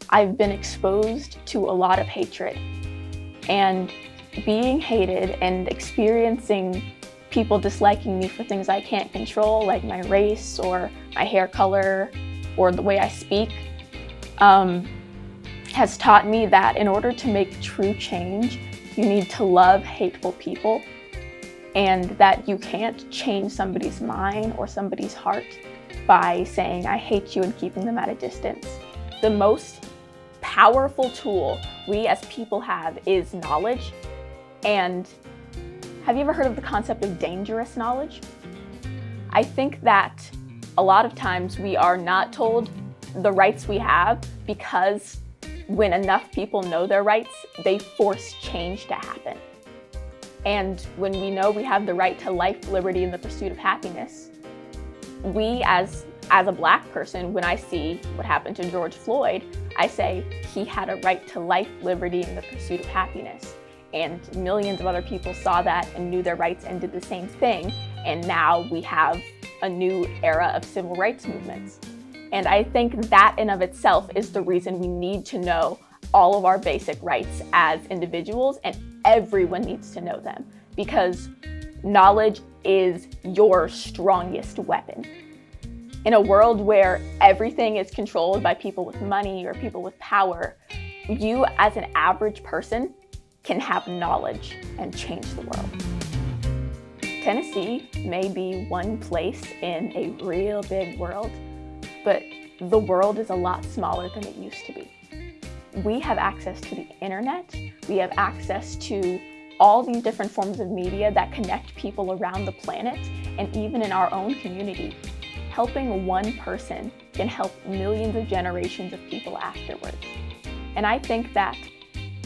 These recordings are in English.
I've been exposed to a lot of hatred, and being hated and experiencing people disliking me for things I can't control, like my race or my hair color or the way I speak, has taught me that in order to make true change, you need to love hateful people, and that you can't change somebody's mind or somebody's heart by saying, I hate you, and keeping them at a distance. The most powerful tool we as people have is knowledge. And have you ever heard of the concept of dangerous knowledge? I think that a lot of times we are not told the rights we have because when enough people know their rights, they force change to happen. And when we know we have the right to life, liberty, and the pursuit of happiness, we as a Black person, when I see what happened to George Floyd, I say he had a right to life, liberty, and the pursuit of happiness. And millions of other people saw that and knew their rights and did the same thing. And now we have a new era of civil rights movements. And I think that in of itself is the reason we need to know all of our basic rights as individuals, and everyone needs to know them, because knowledge is your strongest weapon. In a world where everything is controlled by people with money or people with power, you as an average person can have knowledge and change the world. Tennessee may be one place in a real big world, but the world is a lot smaller than it used to be. We have access to the internet. We have access to all these different forms of media that connect people around the planet and even in our own community. Helping one person can help millions of generations of people afterwards. And I think that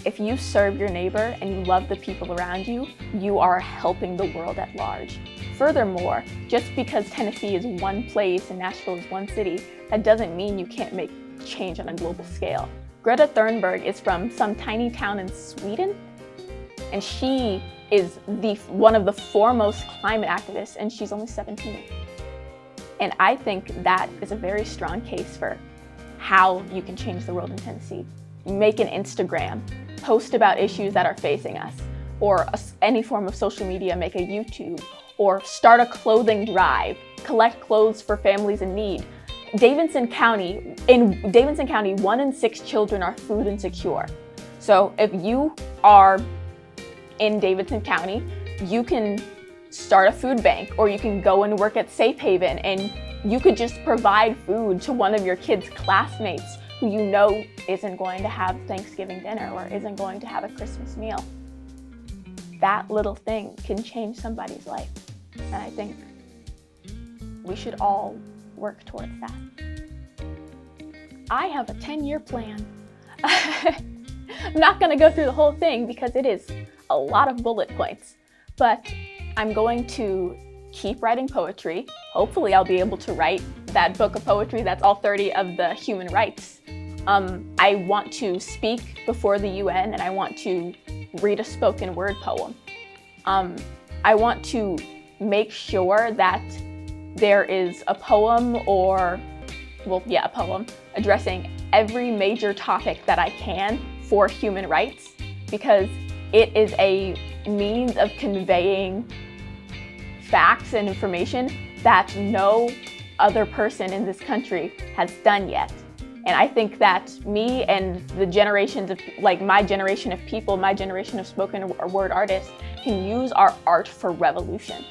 if you serve your neighbor and you love the people around you, you are helping the world at large. Furthermore, just because Tennessee is one place and Nashville is one city, that doesn't mean you can't make change on a global scale. Greta Thunberg is from some tiny town in Sweden, and she is one of the foremost climate activists, and she's only 17. And I think that is a very strong case for how you can change the world in Tennessee. Make an Instagram, post about issues that are facing us, or any form of social media, make a YouTube, or start a clothing drive, collect clothes for families in need. In Davidson County, 1 in 6 children are food insecure. So if you are in Davidson County, you can start a food bank, or you can go and work at Safe Haven, and you could just provide food to one of your kids' classmates who you know isn't going to have Thanksgiving dinner or isn't going to have a Christmas meal. That little thing can change somebody's life. And I think we should all work towards that. I have a 10-year plan. I'm not going to go through the whole thing because it is a lot of bullet points, but I'm going to keep writing poetry. Hopefully I'll be able to write that book of poetry that's all 30 of the human rights. I want to speak before the UN, and I want to read a spoken word poem. I want to make sure that there is a poem a poem addressing every major topic that I can for human rights, because it is a means of conveying facts and information that no other person in this country has done yet. And I think that me and the generations of, my generation of people, my generation of spoken word artists, can use our art for revolution.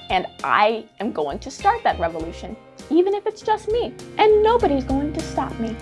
And I am going to start that revolution, even if it's just me. And nobody's going to stop me.